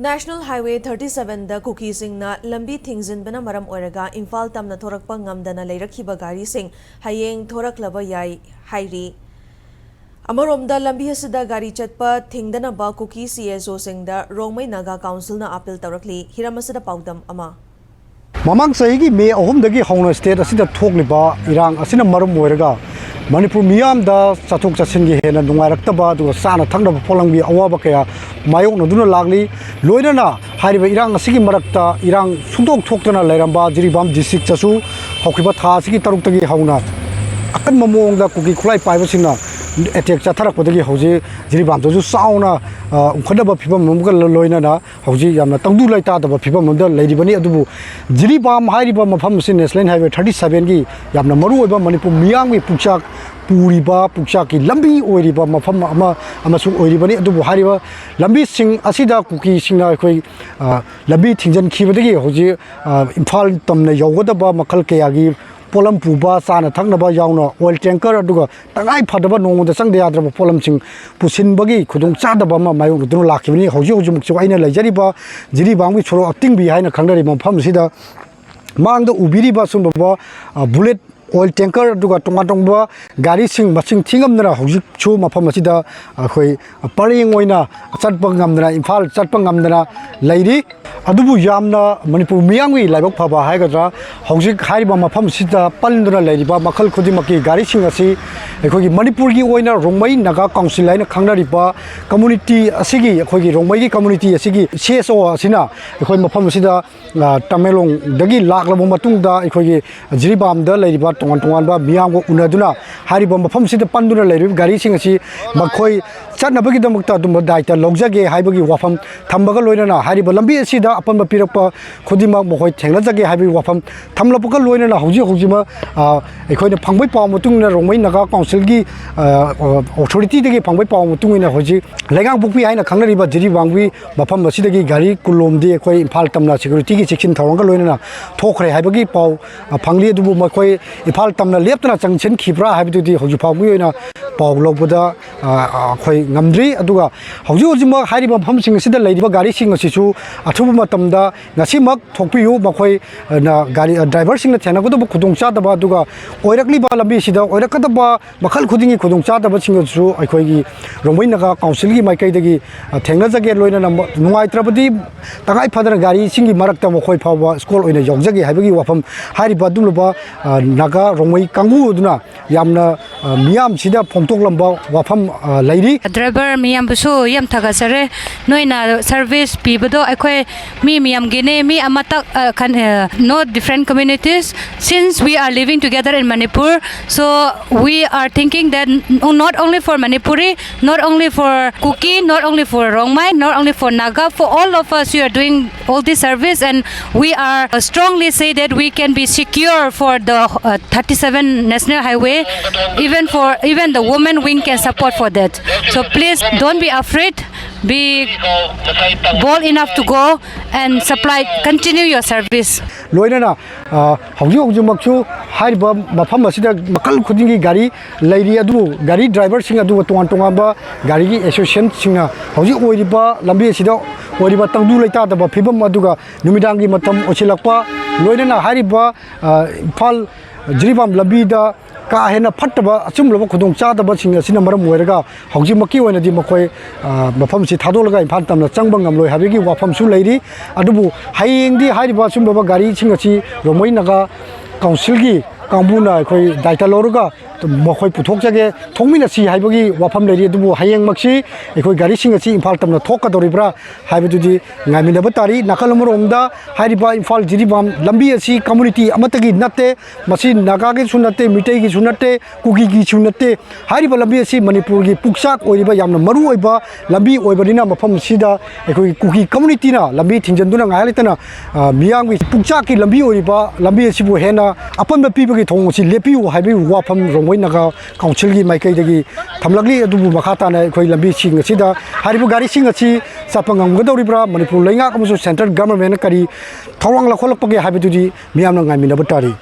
National Highway 37 da Kuki singna Lambi Thingzinbana maram oiraga Imphal tamna thorakpa ngamdana leirakhiba gari sing hayeng thoraklaba yai hairi Amaromda Lambi asida gari chatpa thingdana ba Kuki CSO singda Rongmei Naga Council na appeal tawrakli hiramasada paudam ama Mamang saigi May ahumdagi hauna state asida thokliba irang asina maram oiraga Manipur Miyamda Satuk Chasingi Hena Nungaraktaba to Sana Tanga Polangi Awaba Kaya Mayok Noduna Lagli Loidana Hariba Irang Sigi Marakta Irang Sudok Tokana Leramba Jiribam District Chasu Hokiba Tasiki Tarutagi Hauna Akan Mamong the Kuki Kulai Pivasina attack Chatara Kodagi Hosi Jiribam to Sauna Ukadaba people Munga Loina Hosi Yama Tandu Laita the people Munda Lady Bani Adubu Jiribam Haribam Pamsin Neslan Highway 37 Yamna Maru Manipur Miyamgi Pukchak Puriba Pukchaki Lambi Oiriba Mafam Amasu Oiribani Adubu Hariba Lambi Sing Asida Kuki Singna Koi Lambi Tinjan Kibadi Hosi Imphal Tamna Yogodaba Makal Kayagi Polam Puba Sana Tangnaba Yauna oil tanker Duga Tangai Padaba no the Sang de Adra Polam Sing Pusin Bagi Kudung Chadabama My Lakini Hojo Jumuksuaina Jariba Jiribang which for a thing behind a Kangari Mampam Sida Mang the Ubiriba Sumbaba bullet oil tanker Duga Tomatongba Gari Sing Masing Tingam Hoji Chu Mapamasida Hoi Paring Oina Satpangamna Imphal Satpangamna Lady Adubu Yamna Manipur Miyamgi Labok Paba Haigadra Hoji Hariba Mapam Sita Palindra Ladiba Makal Kudimaki Gari Singasi Ekogi Manipuri Oina Rongmei Naga Council Line Kangariba Community Asigi Ekogi Rongmei Community Asigi CSO Asina Ekoi Mapam Sida Tamelong Dagi Laklabumatunda Ekogi Jiribam the Ladiba Tonganba Miyamgo Unaduna Hariba Mapam Sita Pandura Lady Gari Singasi Makoi Chanabagi Damukta Dumba Daita Logzage Haibagi Wafam Tambaga Loina Hariba Lambi Sida upon the Pirapa Kodima Mohoi Tanglazaki Habi Wafam Tamlapuka Loina Hoji Hojima a coin of Pangway Palmutuna Rongmei Naga Council authority to get Pangway Palmutuna Hoji Legang Buki and a Kangariba Jiribangwi Mapam Sidagi Gari Kulum de Koi Paltamna Security Section Taranga Loina Tokre Habagi Pau Pangli Dubu Makoi Ipaltamna Leptana Junction Kibra Habitu Hojupamuina Pau Lobuda Koi Namdri Aduga Hojima Hariba Pumping Sida Lady Gari Sing Sisu Atubu Matamda Nasimak Topiu Makoi Gari driver sing the Tanago Kudung Chadaba Duga Oirakli Balambi Sida Oirakataba Makal Kudingi Kudung Chadaba Singasu Aikogi Rongmei Naga Council Maikagi Tanglazaki Loina Nuai Trapati Tangai Padra Gari Singi Marakta Mokoi Power School in a Yongzaki Habigi Wapam Hariba Duluba Naga Rongmei Kangu Duna Yamna Miyam Sida Pomtoklamba Wapam Lady Driver Miyambusu Yam Tagasare Noina service Pibado Akoi Miyamgi Mi Amata no different communities since we are living together in Manipur, so we are thinking that not only for Manipuri, not only for Kuki, not only for Rongmei, not only for Naga, for all of us we are doing all this service, and we are strongly say that we can be secure for the 37 National Highway, even the women wing can support for that. So please don't be afraid, be bold enough to go and continue your service. Loina Hoju Hariba Mapam Sida Makal Kudingi Gari Lady Adu Gari driver Sing Adu Tuantongaba Gari Association Singa Hoji Oiriba Lambi Sida Oiriba Tandu Leta the Pibam Maduga Numidangi Matam Ochilapa Loina Hariba Pal Jiribam Labida Kahena Pataba Asumla Kudung Chadaba Sing Sinamaram Werga Hoji Maki when the Makoi Mapam Sitadolaga in Pantam Changbangam Loy Havigi Wapam Su Lady Adubu Haying the Hariba Sumba Gari Singachi Rongmei Naga Councilgi Kambuna Koi Daita Loroga Mokoi Putokjage Tomina Haibagi Wapam Lady Dubu Hayang Maxi Ekoi Gari Singachi in Paltam Toka Doribra Habidu Naminabatari Nakalamuromda Hariba Infal Jiribam Lambi community Amatagi Nate Masin Nagagi Sunate Mitegi Sunate Kuki Sunate Hariba Lambi Manipuri Pukchak Oiba Yamna Maru Oiba Lambi Oibarina Mapam Sida Ekoi Kuki community na Lambi Tinjanduna Alitana Miyamgi Pukchaki Lambi Oiba Lambi Sibu Hena upon the people Tonsi Lepi Habi Wapam Rongmei Naga Council Maikagi Tamlagli Adubu Makata Koi Lambi Sing Sida Haribu Gari Singachi Sapangam Godoribra Manipur Lenga Central Government Kari Tawang La Kolapagi Habituji Miyamna Minabatari.